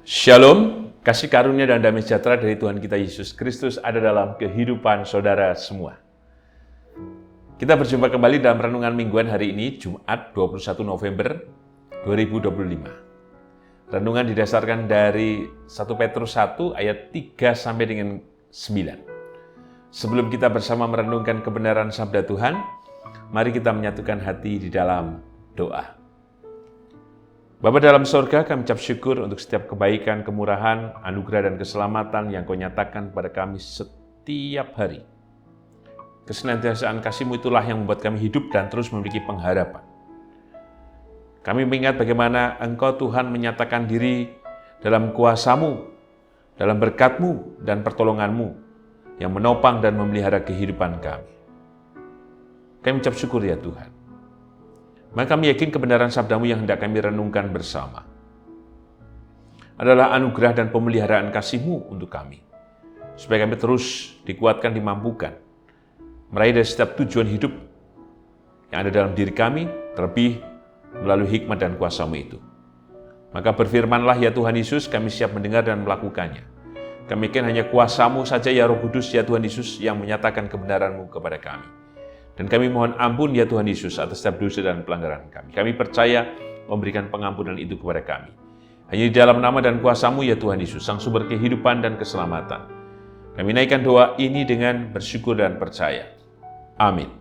Shalom, kasih karunia dan damai sejahtera dari Tuhan kita Yesus Kristus ada dalam kehidupan saudara semua. Kita berjumpa kembali dalam renungan mingguan hari ini, Jumat 21 November 2025. Renungan didasarkan dari 1 Petrus 1 ayat 3 sampai dengan 9. Sebelum kita bersama merenungkan kebenaran sabda Tuhan, mari kita menyatukan hati di dalam doa. Bapa dalam sorga, kami ucap syukur untuk setiap kebaikan, kemurahan, anugerah, dan keselamatan yang Kau nyatakan kepada kami setiap hari. Kesenantiasaan kasih-Mu itulah yang membuat kami hidup dan terus memiliki pengharapan. Kami mengingat bagaimana Engkau Tuhan menyatakan diri dalam kuasa-Mu, dalam berkat-Mu dan pertolongan-Mu yang menopang dan memelihara kehidupan kami. Kami ucap syukur ya Tuhan. Maka kami yakin kebenaran sabda-Mu yang hendak kami renungkan bersama adalah anugerah dan pemeliharaan kasih-Mu untuk kami, supaya kami terus dikuatkan, dimampukan, meraih dari setiap tujuan hidup yang ada dalam diri kami, terlebih melalui hikmat dan kuasa-Mu itu. Maka berfirmanlah ya Tuhan Yesus, kami siap mendengar dan melakukannya. Kami yakin hanya kuasa-Mu saja ya Roh Kudus ya Tuhan Yesus yang menyatakan kebenaran-Mu kepada kami. Dan kami mohon ampun ya Tuhan Yesus atas setiap dosa dan pelanggaran kami. Kami percaya memberikan pengampunan itu kepada kami. Hanya di dalam nama dan kuasa-Mu ya Tuhan Yesus, Sang Sumber kehidupan dan keselamatan. Kami naikkan doa ini dengan bersyukur dan percaya. Amin.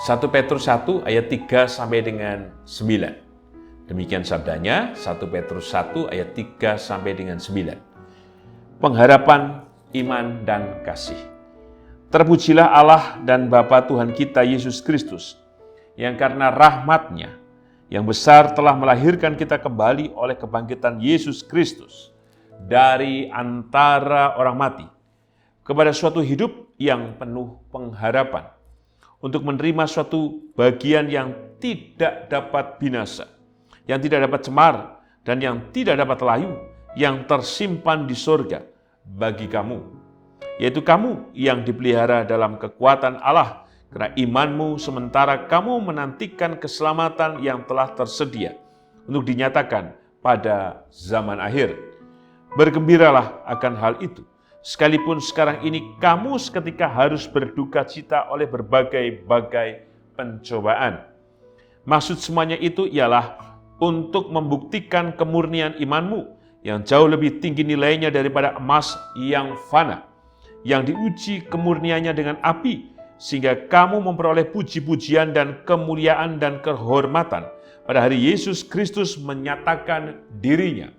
1 Petrus 1 ayat 3 sampai dengan 9. Demikian sabdanya, 1 Petrus 1 ayat 3 sampai dengan 9. Pengharapan, iman, dan kasih. Terpujilah Allah dan Bapa Tuhan kita Yesus Kristus, yang karena rahmat-Nya yang besar telah melahirkan kita kembali oleh kebangkitan Yesus Kristus dari antara orang mati, kepada suatu hidup yang penuh pengharapan, untuk menerima suatu bagian yang tidak dapat binasa, yang tidak dapat cemar, dan yang tidak dapat layu, yang tersimpan di sorga bagi kamu, yaitu kamu yang dipelihara dalam kekuatan Allah karena imanmu, sementara kamu menantikan keselamatan yang telah tersedia untuk dinyatakan pada zaman akhir. Bergembiralah akan hal itu, sekalipun sekarang ini kamu seketika harus berduka cita oleh berbagai-bagai pencobaan. Maksud semuanya itu ialah untuk membuktikan kemurnian imanmu yang jauh lebih tinggi nilainya daripada emas yang fana, yang diuji kemurniannya dengan api, sehingga kamu memperoleh puji-pujian dan kemuliaan dan kehormatan pada hari Yesus Kristus menyatakan dirinya.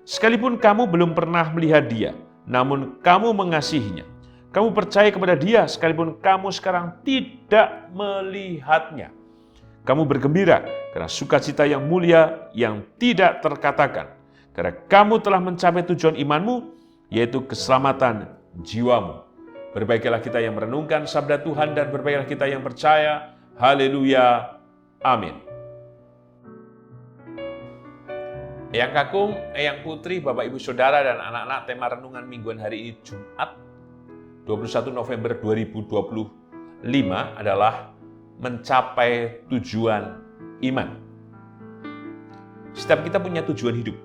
Sekalipun kamu belum pernah melihat Dia, namun kamu mengasihinya. Kamu percaya kepada Dia, sekalipun kamu sekarang tidak melihatnya. Kamu bergembira karena sukacita yang mulia yang tidak terkatakan, karena kamu telah mencapai tujuan imanmu, yaitu keselamatan jiwamu. Berbahagialah kita yang merenungkan sabda Tuhan dan berbahagialah kita yang percaya. Haleluya. Amin. Eyang Kakung, Eyang Putri, Bapak Ibu Saudara dan anak-anak, tema renungan mingguan hari ini Jumat 21 November 2025 adalah mencapai tujuan iman. Setiap kita punya tujuan hidup.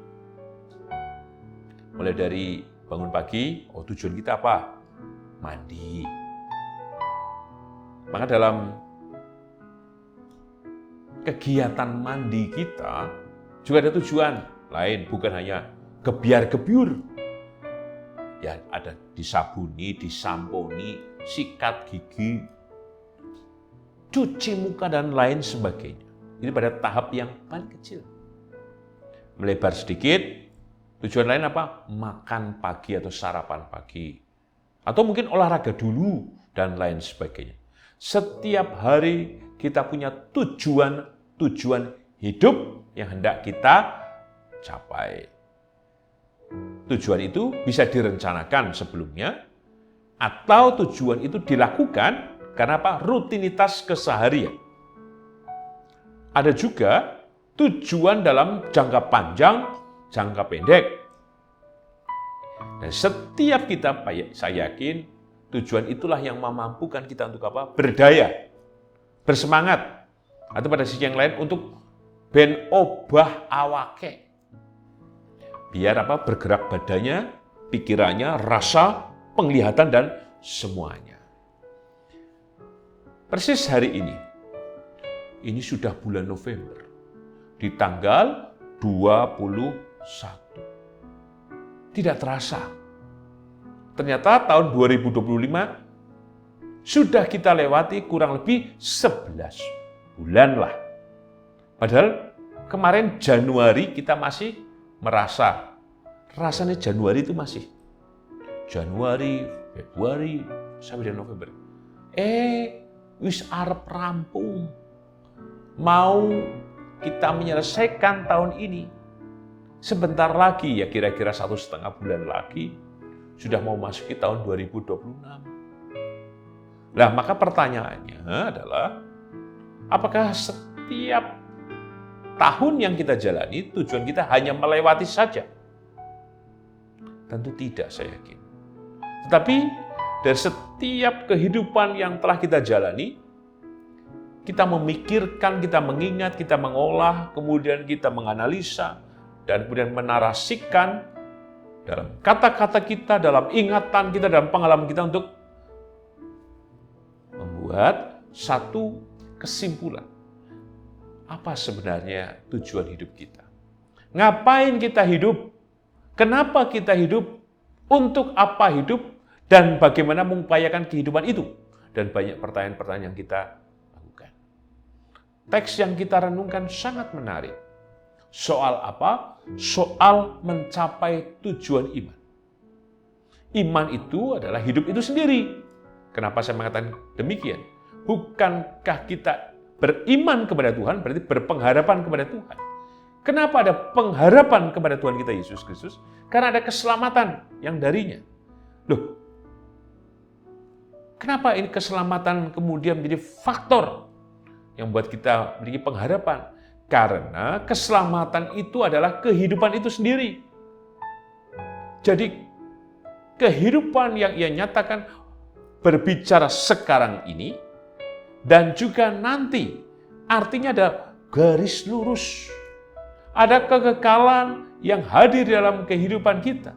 Mulai dari bangun pagi, tujuan kita apa? Mandi. Maka dalam kegiatan mandi kita juga ada tujuan lain, bukan hanya gebiar-gebiur. Ya, ada disabuni, disamponi, sikat gigi, cuci muka, dan lain sebagainya. Ini pada tahap yang paling kecil. Melebar sedikit, tujuan lain apa? Makan pagi atau sarapan pagi. Atau mungkin olahraga dulu, dan lain sebagainya. Setiap hari kita punya tujuan hidup yang hendak kita capai. Tujuan itu bisa direncanakan sebelumnya, atau tujuan itu dilakukan karena apa? Rutinitas keseharian. Ada juga tujuan dalam jangka panjang, jangka pendek. Dan setiap kita, saya yakin, tujuan itulah yang memampukan kita untuk apa? Berdaya, bersemangat, atau pada sisi yang lain untuk ben obah awake. Biar apa? Bergerak badannya, pikirannya, rasa, penglihatan, dan semuanya. Persis hari ini sudah bulan November, di tanggal 21. Tidak terasa. Ternyata tahun 2025 sudah kita lewati kurang lebih 11 bulan lah. Padahal kemarin Januari kita masih merasa, rasanya Januari itu masih Januari, Februari, sampai dengan November. Wis arep rampung. Mau kita menyelesaikan tahun ini. Sebentar lagi, ya kira-kira 1,5 bulan lagi, sudah mau masuk ke tahun 2026. Nah, maka pertanyaannya adalah, apakah setiap tahun yang kita jalani, tujuan kita hanya melewati saja? Tentu tidak, saya yakin. Tetapi, dari setiap kehidupan yang telah kita jalani, kita memikirkan, kita mengingat, kita mengolah, kemudian kita menganalisa, dan kemudian menarasikan dalam kata-kata kita, dalam ingatan kita, dalam pengalaman kita untuk membuat satu kesimpulan. Apa sebenarnya tujuan hidup kita? Ngapain kita hidup? Kenapa kita hidup? Untuk apa hidup? Dan bagaimana mengupayakan kehidupan itu? Dan banyak pertanyaan-pertanyaan yang kita lakukan. Teks yang kita renungkan sangat menarik. Soal apa? Soal mencapai tujuan iman. Iman itu adalah hidup itu sendiri. Kenapa saya mengatakan demikian? Bukankah kita beriman kepada Tuhan berarti berpengharapan kepada Tuhan? Kenapa ada pengharapan kepada Tuhan kita Yesus Kristus? Karena ada keselamatan yang darinya. Loh, kenapa ini keselamatan kemudian menjadi faktor yang membuat kita memiliki pengharapan? Karena keselamatan itu adalah kehidupan itu sendiri. Jadi kehidupan yang ia nyatakan berbicara sekarang ini dan juga nanti. Artinya ada garis lurus. Ada kekekalan yang hadir dalam kehidupan kita.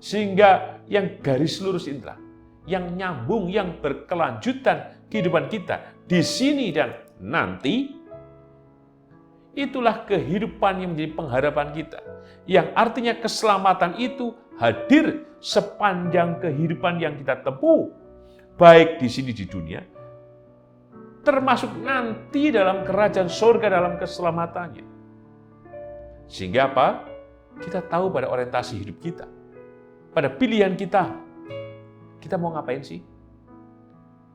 Sehingga yang garis lurus inilah, yang nyambung, yang berkelanjutan kehidupan kita di sini dan nanti, itulah kehidupan yang menjadi pengharapan kita. Yang artinya keselamatan itu hadir sepanjang kehidupan yang kita tempuh. Baik di sini di dunia, termasuk nanti dalam kerajaan surga dalam keselamatannya. Sehingga apa? Kita tahu pada orientasi hidup kita. Pada pilihan kita. Kita mau ngapain sih?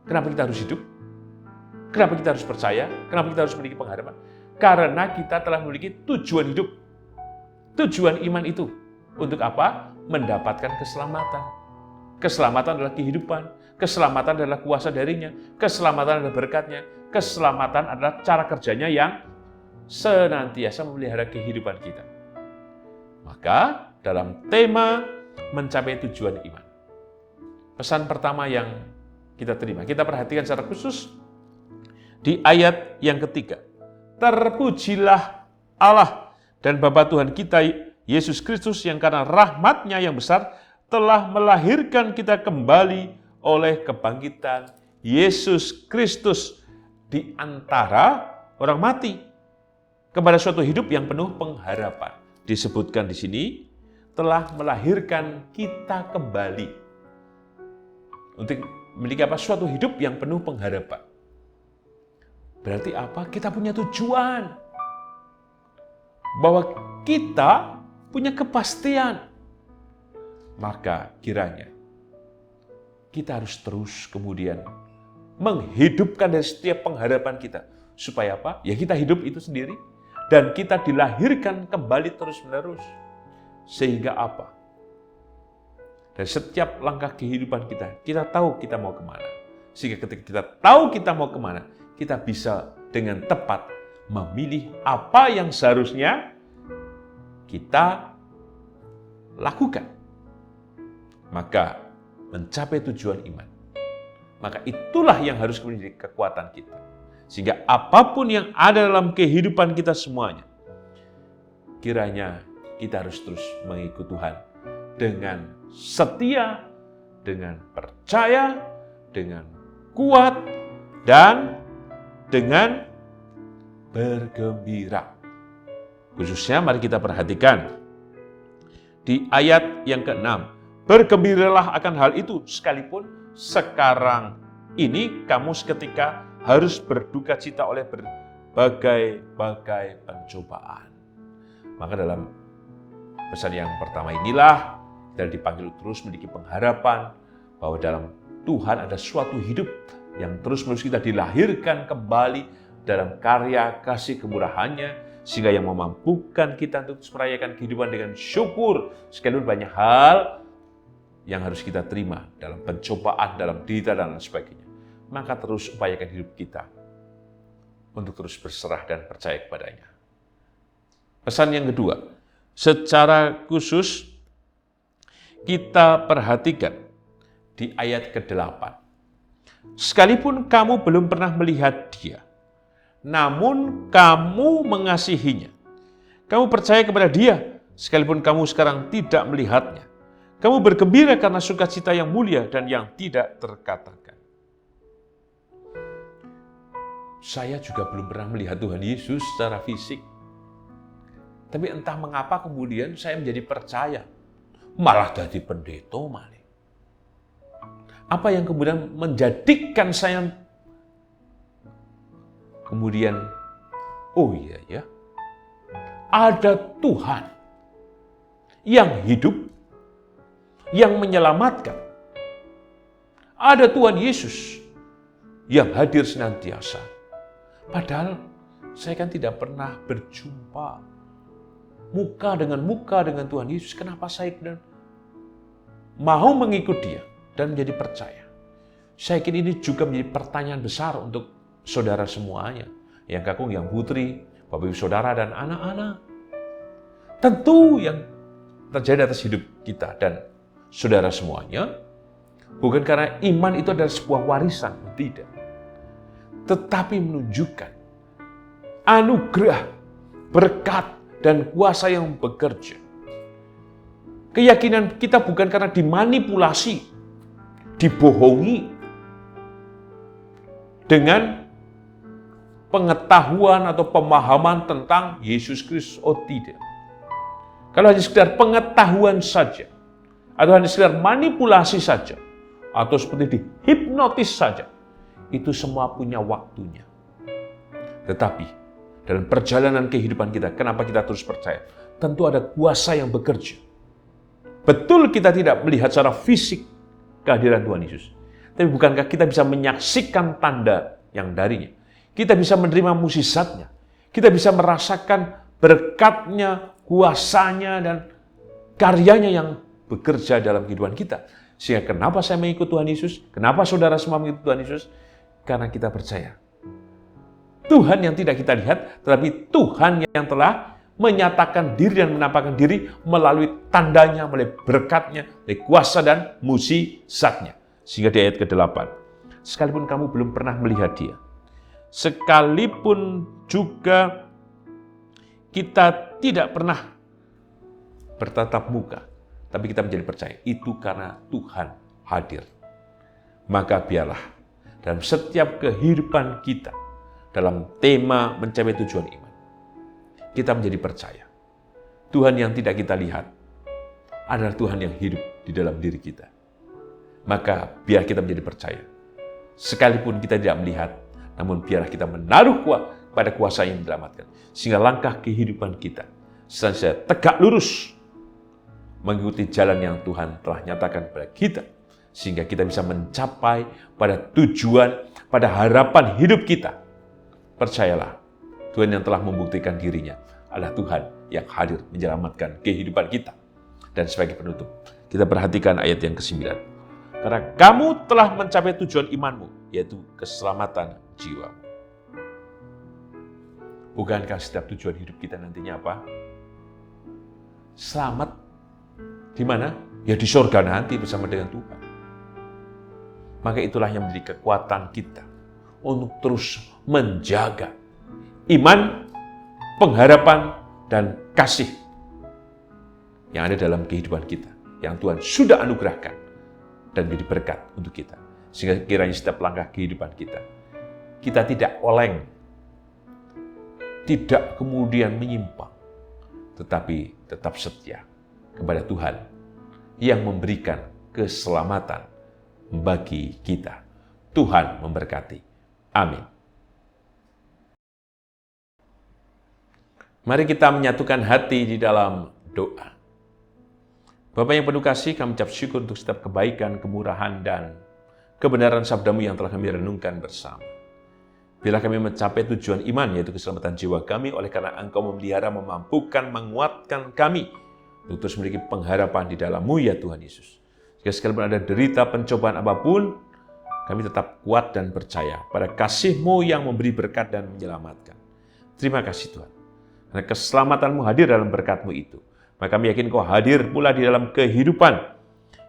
Kenapa kita harus hidup? Kenapa kita harus percaya? Kenapa kita harus memiliki pengharapan? Karena kita telah memiliki tujuan hidup. Tujuan iman itu. Untuk apa? Mendapatkan keselamatan. Keselamatan adalah kehidupan. Keselamatan adalah kuasa darinya. Keselamatan adalah berkatnya. Keselamatan adalah cara kerjanya yang senantiasa memelihara kehidupan kita. Maka dalam tema mencapai tujuan iman. Pesan pertama yang kita terima. Kita perhatikan secara khusus di ayat yang ketiga. Terpujilah Allah dan Bapa Tuhan kita Yesus Kristus yang karena rahmat-Nya yang besar telah melahirkan kita kembali oleh kebangkitan Yesus Kristus di antara orang mati kepada suatu hidup yang penuh pengharapan. Disebutkan di sini telah melahirkan kita kembali untuk memiliki apa? Suatu hidup yang penuh pengharapan. Berarti apa? Kita punya tujuan. Bahwa kita punya kepastian. Maka kiranya kita harus terus kemudian menghidupkan dari setiap pengharapan kita. Supaya apa? Ya kita hidup itu sendiri. Dan kita dilahirkan kembali terus-menerus. Sehingga apa? Dari setiap langkah kehidupan kita, kita tahu kita mau kemana. Sehingga ketika kita tahu kita mau kemana, kita bisa dengan tepat memilih apa yang seharusnya kita lakukan. Maka mencapai tujuan iman. Maka itulah yang harus menjadi kekuatan kita. Sehingga apapun yang ada dalam kehidupan kita semuanya, kiranya kita harus terus mengikut Tuhan dengan setia, dengan percaya, dengan kuat, dan dengan bergembira. Khususnya mari kita perhatikan di ayat yang ke-6. Bergembiralah akan hal itu, sekalipun sekarang ini kamu seketika harus berduka cita oleh berbagai pencobaan. Maka dalam pesan yang pertama inilah kita dipanggil terus memiliki pengharapan bahwa dalam Tuhan ada suatu hidup yang terus-menerus kita dilahirkan kembali dalam karya kasih kemurahannya, sehingga yang memampukan kita untuk merayakan kehidupan dengan syukur. Sekalipun banyak hal yang harus kita terima dalam pencobaan, dalam derita, dan lain sebagainya. Maka terus upayakan hidup kita untuk terus berserah dan percaya kepadanya. Pesan yang kedua, secara khusus kita perhatikan di ayat ke-8. Sekalipun kamu belum pernah melihat Dia, namun kamu mengasihinya. Kamu percaya kepada Dia, sekalipun kamu sekarang tidak melihatnya. Kamu bergembira karena sukacita yang mulia dan yang tidak terkatakan. Saya juga belum pernah melihat Tuhan Yesus secara fisik. Tapi entah mengapa kemudian saya menjadi percaya. Malah jadi pendeta malah. Apa yang kemudian menjadikan saya kemudian, oh iya ya, ada Tuhan yang hidup, yang menyelamatkan. Ada Tuhan Yesus yang hadir senantiasa. Padahal saya kan tidak pernah berjumpa muka dengan Tuhan Yesus. Kenapa saya mau mengikut Dia dan menjadi percaya? Saya yakin ini juga menjadi pertanyaan besar untuk saudara semuanya, yang kakung, yang putri, Bapak Ibu Saudara dan anak-anak. Tentu yang terjadi atas hidup kita dan saudara semuanya, bukan karena iman itu adalah sebuah warisan, tidak. Tetapi menunjukkan anugerah, berkat, dan kuasa yang bekerja. Keyakinan kita bukan karena dimanipulasi, dibohongi dengan pengetahuan atau pemahaman tentang Yesus Kristus. Oh tidak. Kalau hanya sekedar pengetahuan saja, atau hanya sekedar manipulasi saja, atau seperti dihipnotis saja, itu semua punya waktunya. Tetapi dalam perjalanan kehidupan kita, kenapa kita terus percaya? Tentu ada kuasa yang bekerja. Betul kita tidak melihat secara fisik kehadiran Tuhan Yesus. Tapi bukankah kita bisa menyaksikan tanda yang darinya? Kita bisa menerima mukjizatnya. Kita bisa merasakan berkatnya, kuasanya, dan karyanya yang bekerja dalam kehidupan kita. Sehingga kenapa saya mengikut Tuhan Yesus? Kenapa saudara semua mengikut Tuhan Yesus? Karena kita percaya Tuhan yang tidak kita lihat, tetapi Tuhan yang telah menyatakan diri dan menampakkan diri melalui tandanya, melalui berkatnya, melalui kuasa dan mukjizatnya. Sehingga di ayat ke-8, sekalipun kamu belum pernah melihat Dia, sekalipun juga kita tidak pernah bertatap muka, tapi kita menjadi percaya, itu karena Tuhan hadir. Maka biarlah dalam setiap kehidupan kita, dalam tema mencapai tujuan iman, kita menjadi percaya. Tuhan yang tidak kita lihat adalah Tuhan yang hidup di dalam diri kita. Maka biar kita menjadi percaya. Sekalipun kita tidak melihat, namun biarlah kita menaruh pada kuasa yang menyelamatkan. Sehingga langkah kehidupan kita senantiasa tegak lurus, mengikuti jalan yang Tuhan telah nyatakan kepada kita. Sehingga kita bisa mencapai pada tujuan, pada harapan hidup kita. Percayalah, Tuhan yang telah membuktikan dirinya adalah Tuhan yang hadir menyelamatkan kehidupan kita. Dan sebagai penutup, kita perhatikan ayat yang ke-9. Karena kamu telah mencapai tujuan imanmu, yaitu keselamatan jiwamu. Bukankah setiap tujuan hidup kita nantinya apa? Selamat. Di mana? Ya di surga nanti bersama dengan Tuhan. Maka itulah yang menjadi kekuatan kita untuk terus menjaga iman, pengharapan, dan kasih yang ada dalam kehidupan kita, yang Tuhan sudah anugerahkan dan menjadi berkat untuk kita. Sehingga kiranya setiap langkah kehidupan kita tidak oleng, tidak kemudian menyimpang, tetapi tetap setia kepada Tuhan yang memberikan keselamatan bagi kita. Tuhan memberkati. Amin. Mari kita menyatukan hati di dalam doa. Bapa yang penuh kasih, kami ucap syukur untuk setiap kebaikan, kemurahan, dan kebenaran sabda-Mu yang telah kami renungkan bersama. Bila kami mencapai tujuan iman, yaitu keselamatan jiwa kami, oleh karena Engkau memelihara, memampukan, menguatkan kami untuk terus memiliki pengharapan di dalam-Mu, ya Tuhan Yesus. Jika sekalipun ada derita, pencobaan apapun, kami tetap kuat dan percaya pada kasih-Mu yang memberi berkat dan menyelamatkan. Terima kasih Tuhan. Karena keselamatan-Mu hadir dalam berkat-Mu itu. Maka kami yakin Kau hadir pula di dalam kehidupan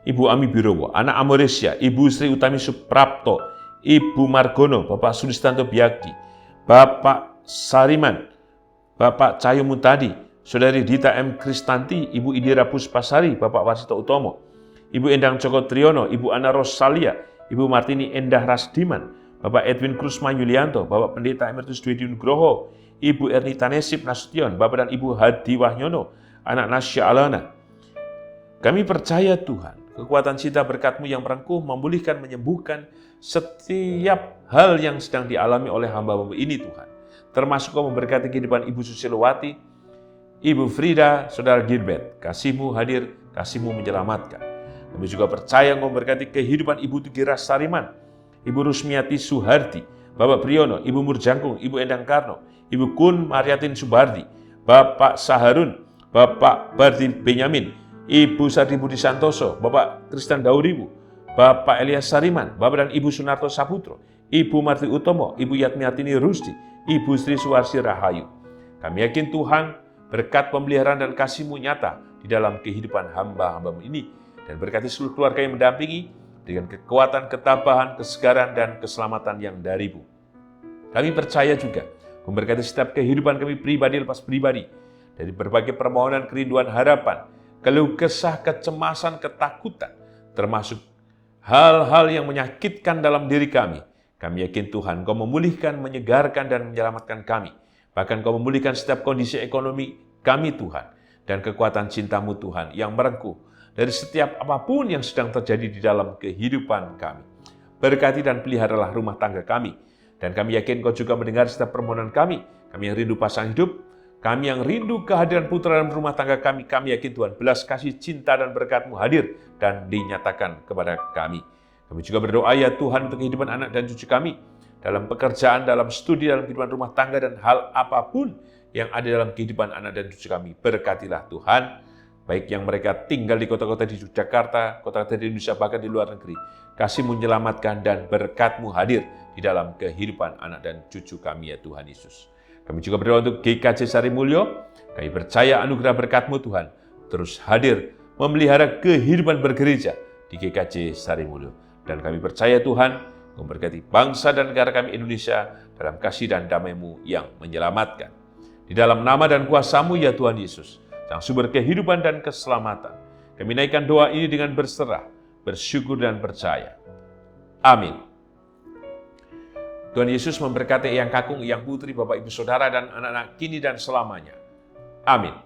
Ibu Ami Birowo, anak Amoresia, Ibu Sri Utami Suprapto, Ibu Margono, Bapak Sulistanto Biaki, Bapak Sariman, Bapak Cahyo Mutadi, Saudari Dita M. Kristanti, Ibu Indira Puspasari, Bapak Warsito Utomo, Ibu Endang Joko Triyono, Ibu Ana Rosalia, Ibu Martini Endah Rasdiman, Bapak Edwin Krusma Yulianto, Bapak Pendeta Emeritus Dwi Nugroho, Ibu Ernita Nesip Nasution, Bapak dan Ibu Hadi Wahyono, anak Nasya Alana. Kami percaya Tuhan, kekuatan cinta berkat-Mu yang merengkuh, memulihkan, menyembuhkan setiap hal yang sedang dialami oleh hamba-Mu ini Tuhan. Termasuk Kau memberkati kehidupan Ibu Susilowati, Ibu Frida, Saudara Gilbert. Kasih-Mu hadir, Kasih-Mu menyelamatkan. Kami juga percaya Kau memberkati kehidupan Ibu Tugira Sariman, Ibu Rusmiati Suhardi, Bapak Priyono, Ibu Murjangkung, Ibu Endang Karno, Ibu Kun Mariatin Subardi, Bapak Saharun, Bapak Bardi Benyamin, Ibu Sardi Budi Santoso, Bapak Kristan Dauribu, Bapak Elias Sariman, Bapak dan Ibu Sunarto Saputro, Ibu Marti Utomo, Ibu Yatmiatini Rusdi, Ibu Sri Suwarsi Rahayu. Kami yakin Tuhan, berkat pemeliharaan dan kasih-Mu nyata di dalam kehidupan hamba-hamba-Mu ini, dan berkati seluruh keluarga yang mendampingi dengan kekuatan, ketabahan, kesegaran, dan keselamatan yang dari-Mu. Kami percaya juga memberkati setiap kehidupan kami pribadi lepas pribadi, dari berbagai permohonan, kerinduan, harapan, keluh kesah, kecemasan, ketakutan, termasuk hal-hal yang menyakitkan dalam diri kami. Kami yakin Tuhan, Kau memulihkan, menyegarkan, dan menyelamatkan kami. Bahkan Kau memulihkan setiap kondisi ekonomi kami Tuhan, dan kekuatan cinta-Mu Tuhan yang merengkuh dari setiap apapun yang sedang terjadi di dalam kehidupan kami. Berkati dan peliharalah rumah tangga kami, dan kami yakin Kau juga mendengar setiap permohonan kami yang rindu pasangan hidup, kami yang rindu kehadiran putra dalam rumah tangga kami yakin Tuhan, belas kasih, cinta, dan berkat-Mu hadir dan dinyatakan kepada kami. Kami juga berdoa ya Tuhan untuk kehidupan anak dan cucu kami, dalam pekerjaan, dalam studi, dalam kehidupan rumah tangga, dan hal apapun yang ada dalam kehidupan anak dan cucu kami. Berkatilah Tuhan, baik yang mereka tinggal di kota-kota di Yogyakarta, kota-kota di Indonesia, bahkan di luar negeri. Kasih-Mu menyelamatkan dan berkat-Mu hadir di dalam kehidupan anak dan cucu kami ya Tuhan Yesus. Kami juga berdoa untuk GKJ Sarimulyo. Kami percaya anugerah berkat-Mu Tuhan terus hadir memelihara kehidupan bergereja di GKJ Sarimulyo. Dan kami percaya Tuhan memberkati bangsa dan negara kami Indonesia dalam kasih dan damai-Mu yang menyelamatkan. Di dalam nama dan kuasa-Mu ya Tuhan Yesus, Sang sumber kehidupan dan keselamatan, kami naikkan doa ini dengan berserah, bersyukur dan percaya. Amin. Tuhan Yesus memberkati Eyang Kakung, Eyang Putri, Bapak Ibu Saudara, dan anak-anak kini dan selamanya. Amin.